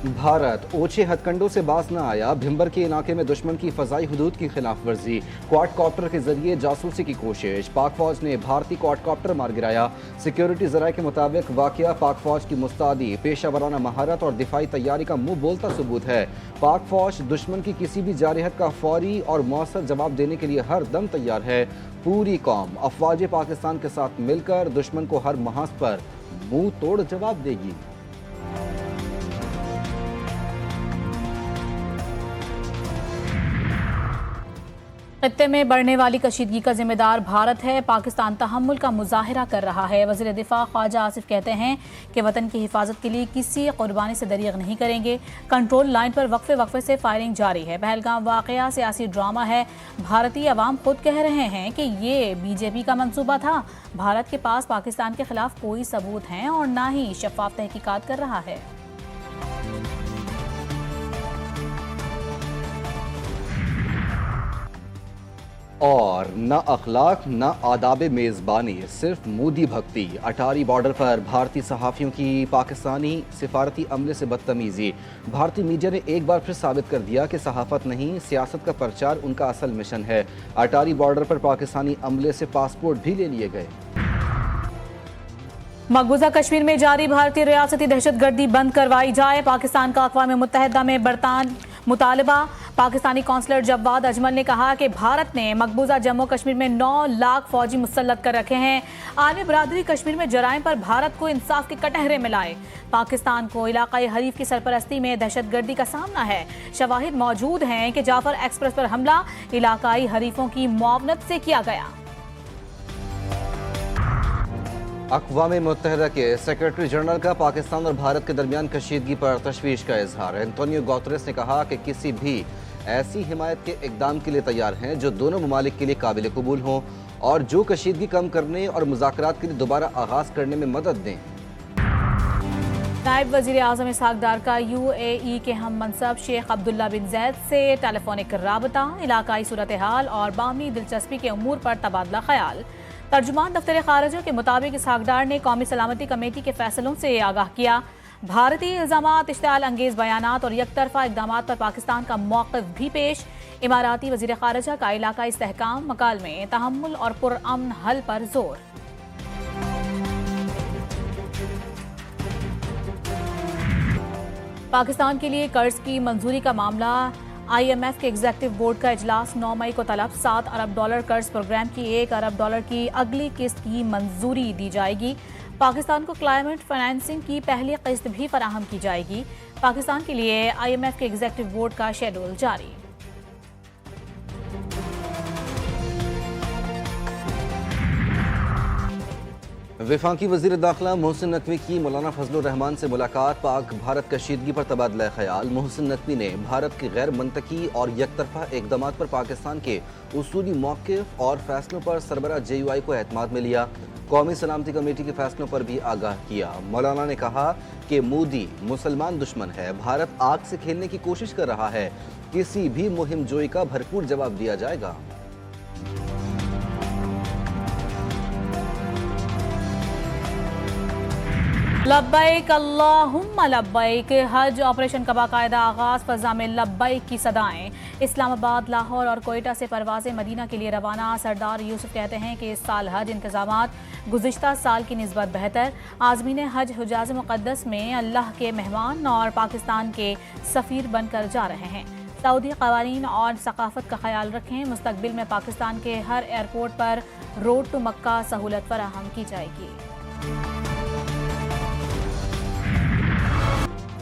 भारत ओछे हथकंडों से बाज न आया, भिंबर के इलाके में दुश्मन की फजाई हुदूद की खिलाफ वर्जी, क्वाडकॉप्टर के जरिए जासूसी की कोशिश, पाक फौज ने भारतीय क्वाडकॉप्टर मार गिराया। सिक्योरिटी जराये के मुताबिक वाकया पाक फौज की मुस्तादी, पेशा वराना महारत और दिफाई तैयारी का मुंह बोलता सबूत है। पाक फौज दुश्मन की किसी भी जारहत का फौरी और मौसर जवाब देने के लिए हर दम तैयार है। पूरी कौम अफवाज पाकिस्तान के साथ मिलकर दुश्मन को हर महाज पर मुंह तोड़ जवाब देगी। खत्ते में बढ़ने वाली कशीदगी का जिम्मेदार भारत है। पाकिस्तान तहम्मुल का मुजाहिरा कर रहा है। वज़ीर दिफा ख्वाजा आसिफ कहते हैं कि वतन की हिफाजत के लिए किसी कुर्बानी से दरीग नहीं करेंगे। कंट्रोल लाइन पर वक्फे वक्फे से फायरिंग जारी है। पहलगाम वाकया सियासी ड्रामा है। भारतीय अवाम खुद कह रहे हैं कि ये बीजेपी का मंसूबा था। भारत के पास पाकिस्तान के खिलाफ कोई सबूत हैं और ना ही शफाफ तहकीकात कर रहा है। और न अखलाक न आदाब मेज़बानी, सिर्फ मोदी भक्ति। अटारी बॉर्डर पर भारतीय सहाफ़ियों की पाकिस्तानी सिफारती अमले से बदतमीज़ी। भारतीय मीडिया ने एक बार फिर साबित कर दिया कि सहाफ़त नहीं, सियासत का प्रचार उनका असल मिशन है। अटारी बॉर्डर पर पाकिस्तानी अमले से पासपोर्ट भी ले लिए गए। मकबूजा कश्मीर में जारी भारतीय रियासती दहशतगर्दी बंद करवाई जाए। पाकिस्तान का अक़वाम मुत्तहिदा में बरतान मुतालबा। पाकिस्तानी कौंसलर जवाद अजमल ने कहा कि भारत ने मकबूजा जम्मू कश्मीर में 9 लाख फौजी मुसल्लत कर रखे हैं। आलमी बरादरी कश्मीर में जराइम पर भारत को इंसाफ के कटहरे मिलाए। पाकिस्तान को इलाकाई हरीफ की सरपरस्ती में दहशतगर्दी का सामना है। शवाहिद मौजूद हैं कि जाफर एक्सप्रेस पर हमला इलाकाई हरीफों की मुआवनत से किया गया। अक़वाम मुत्तहिदा के सेक्रेटरी जनरल का पाकिस्तान और भारत के दरमियान कशीदगी पर तशवीश का इजहार। एंटोनियो गुतेरेस ने कहा कि किसी भी ऐसी हिमायत के इक़दाम के लिए तैयार हैं जो दोनों ममालिक के लिए काबिल कबूल हों और जो कशीदगी कम करने और मुज़ाकरात के लिए दोबारा आगाज़ करने में मदद दें। नायब वज़ीर आज़म इसहाक डार का UAE के हम मनसब शेख अब्दुल्ला बिन जैद से टेलीफोनिक राबता, इलाकाई सूरत हाल और बामी दिलचस्पी के उमूर पर तबादला ख्याल। तर्जुमान दफ्तर खारजा के मुताबिक इसहाक डार ने कौमी सलामती कमेटी के फैसलों से आगाह किया। भारतीय इल्ज़ामात, इश्तिआल अंगेज़ बयानात और यकतरफा इक़दामात पर पाकिस्तान का मौक़िफ़ भी पेश। इमाराती वज़ीर खारजा का इलाकाई इस्तेहकाम, मकालमे, तहम्मुल और पुरअमन हल पर जोर। पाकिस्तान के लिए कर्ज की मंजूरी का मामला। IMF के एग्जीक्यूटिव बोर्ड का इजलास 9 मई को तलब। $7 अरब कर्ज प्रोग्राम की $1 अरब की अगली किस्त की मंजूरी दी जाएगी। पाकिस्तान को क्लाइमेट फाइनेंसिंग की पहली किस्त भी फराहम की जाएगी। पाकिस्तान के लिए IMF के एग्जीक्यूटिव बोर्ड का शेड्यूल जारी। वफाकी वज़ीर दाखिला मोहसिन नकवी की मौलाना फजलुर रहमान से मुलाकात। पाक भारत कशीदगी पर तबादला ख्याल। मोहसिन नकवी ने भारत के गैर मंतकी और यकतरफा इक़दामात पर पाकिस्तान के उसूली मौक़िफ़ और फैसलों पर सरबराह JUI को एतमाद में लिया। कौमी सलामती कमेटी के फैसलों पर भी आगाह किया। मौलाना ने कहा कि मोदी मुसलमान दुश्मन है, भारत आग से खेलने की कोशिश कर रहा है। किसी भी मुहिम जोई का भरपूर जवाब दिया जाएगा। लब्बैक अल्लाहुम्मा लब्बैक। हज ऑपरेशन का बाकायदा आगाज, फ़ज़ा में लब्बैक की सदाएं। इस्लामाबाद, लाहौर और कोयटा से परवाज़ें मदीना के लिए रवाना। सरदार यूसुफ कहते हैं कि इस साल हज इंतज़ामात गुज़िश्ता साल की निस्बत बेहतर। आज़मीन हज हुजाज मुक़द्दस में अल्लाह के मेहमान और पाकिस्तान के सफ़ीर बनकर जा रहे हैं। सऊदी क़वानीन और सक़ाफ़त का ख्याल रखें। मुस्तक़बिल में पाकिस्तान के हर एयरपोर्ट पर रोड टू मक्का सहूलत फराहम की जाएगी।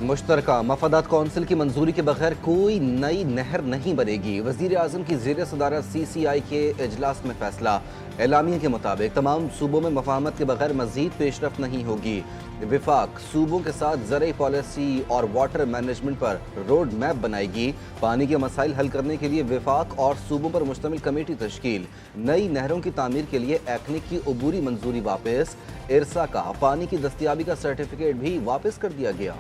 मुश्तरका मफादात कौंसिल की मंजूरी के बगैर कोई नई नहर नहीं बनेगी। वज़ीर आज़म की ज़ेर सदारत CCI के इजलास में फैसला। एलामिया के मुताबिक तमाम सूबों में मफाहमत के बगैर मज़ीद पेशरफ नहीं होगी। विफाक सूबों के साथ ज़रई पॉलिसी और वाटर मैनेजमेंट पर रोड मैप बनाएगी। पानी के मसाइल हल करने के लिए विफाक और सूबों पर मुश्तमिल कमेटी तश्कील। नई नहरों की तामीर के लिए एक्ने की अबूरी मंजूरी वापस। इरसा का पानी की दस्तियाबी का सर्टिफिकेट भी वापस कर दिया गया।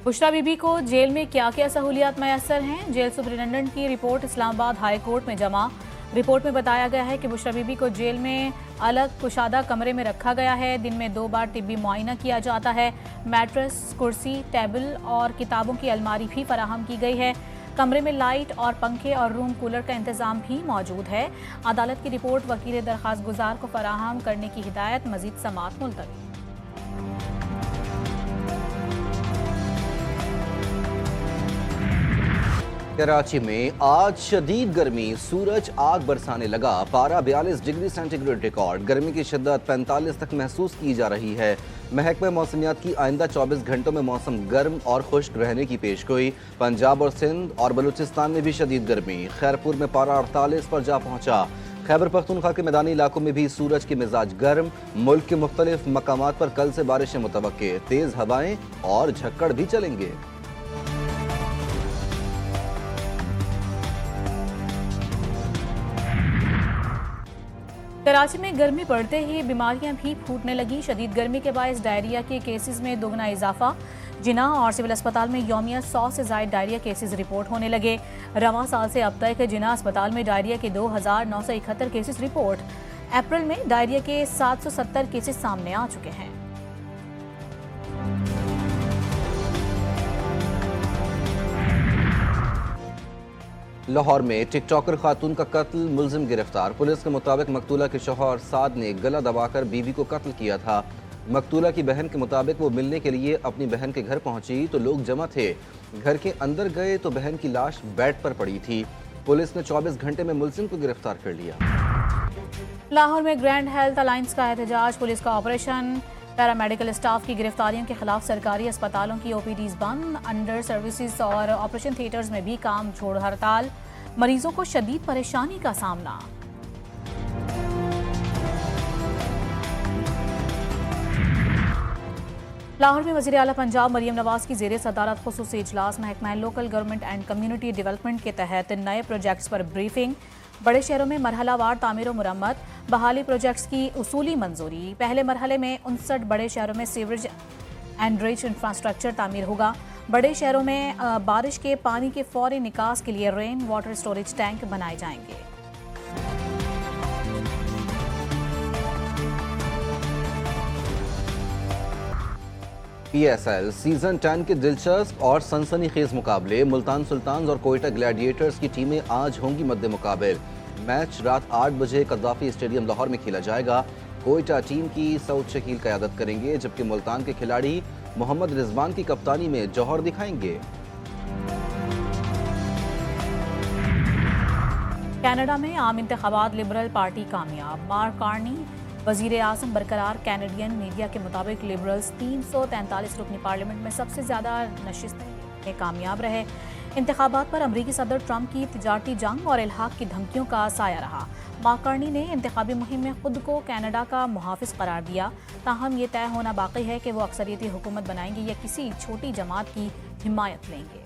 बुशरा बीबी को जेल में क्या क्या सहूलियात मैसर हैं? जेल सुपरिटेंडेंट की रिपोर्ट इस्लामाबाद हाई कोर्ट में जमा। रिपोर्ट में बताया गया है कि बुशरा बीबी को जेल में अलग कुशादा कमरे में रखा गया है। दिन में 2 बार तिब्बी मुआयना किया जाता है। मैट्रेस, कुर्सी, टेबल और किताबों की अलमारी भी फराहम की गई है। कमरे में लाइट और पंखे और रूम कूलर का इंतजाम भी मौजूद है। अदालत की रिपोर्ट वकील दरख्वास्त गुजार को फराहम करने की हिदायत, मजीद समाअत मुलतवी। कराची में आज शदीद गर्मी, सूरज आग बरसाने लगा। पारा 42 डिग्री सेंटीग्रेड रिकॉर्ड। गर्मी की शिद्दत 45 तक महसूस की जा रही है। महकमा मौसमियात की आइंदा 24 घंटों में मौसम गर्म और खुश्क रहने की पेशगोई। पंजाब और सिंध और बलूचिस्तान में भी शदीद गर्मी। खैरपुर में पारा 48 पर जा पहुंचा। खैबर पख्तूनख्वा के मैदानी इलाकों में भी सूरज के मिजाज गर्म। मुल्क के मुख्तलिफ मकामात पर कल से बारिशें मुतवक्के। तेज हवाएं और झक्कड़ भी चलेंगे। कराची में गर्मी बढ़ते ही बीमारियां भी फूटने लगी। शदीद गर्मी के बायस डायरिया के केसेस में दोगुना इजाफा। जिना और सिविल अस्पताल में यौमिया 100 से ज़ायद डायरिया केसेस रिपोर्ट होने लगे। रवां साल से अब तक जिना अस्पताल में डायरिया के 2971 केसेस रिपोर्ट। अप्रैल में डायरिया के 770 केसेस सामने आ चुके हैं। लाहौर में टिकटॉकर खातून का कत्ल, मुलजिम गिरफ्तार। पुलिस के मुताबिक मकतूला के शौहर साद ने गला दबाकर बीवी को कत्ल किया था। मकतूला की बहन के मुताबिक वो मिलने के लिए अपनी बहन के घर पहुंची तो लोग जमा थे। घर के अंदर गए तो बहन की लाश बेड पर पड़ी थी। पुलिस ने 24 घंटे में मुलजिम को गिरफ्तार कर लिया। लाहौर में ग्रैंड हेल्थ अलायंस का एहतजाज, पुलिस का ऑपरेशन। पैरामेडिकल स्टाफ की गिरफ्तारियों के खिलाफ सरकारी अस्पतालों की ओपीडीज बंद। अंडर सर्विसेज और ऑपरेशन थिएटर्स में भी काम छोड़ हड़ताल। मरीजों को शदीद परेशानी का सामना। लाहौर में वज़ीर आला पंजाब मरियम नवाज की ज़ेरे सदारत खुसूसी इजलास। महकमा local government and community development के तहत नए प्रोजेक्ट्स पर ब्रीफिंग। बड़े शहरों में मरहलावार तामीर व मुरम्मत। बहाली प्रोजेक्ट्स की उसूली मंजूरी। पहले मरहले में 59 बड़े शहरों में सीवरेज एंड ड्रेनेज इंफ्रास्ट्रक्चर तामीर होगा। बड़े शहरों में बारिश के पानी के फौरी निकास के लिए रेन वाटर स्टोरेज टैंक बनाए जाएंगे। PSL सीजन 10 के दिलचस्प और सनसनीखेज मुकाबले। मुल्तान सुल्तान्स और कोयटा ग्लैडिएटर्स की टीमें आज होंगी मद्दे मुकाबिल। मैच रात 8 बजे कद्दाफी स्टेडियम लाहौर में खेला जाएगा। कोयटा टीम की सऊद शकील क़यादत करेंगे, जबकि मुल्तान के खिलाड़ी मोहम्मद रिजवान की कप्तानी में जौहर दिखाएंगे। कनाडा में आम इंतखाबात, लिबरल पार्टी कामयाब। मार्क कार्नी वजीर आज़म बरकरार। कैनेडियन मीडिया के मुताबिक लिबरल्स 343 रुकनी पार्लियामेंट में सबसे ज़्यादा नशिस्तें में कामयाब रहे। इंतखाबात पर अमरीकी सदर ट्रंप की तिजारती जंग और इल्हाक की धमकियों का साया रहा। मार्कर्नी ने इंतखाबी मुहिम में खुद को कनाडा का मुहाफिज करार दिया। ताहम ये तय होना बाकी है कि वो अक्सरियती हुकूमत बनाएंगे या किसी छोटी जमात की हिमायत लेंगे।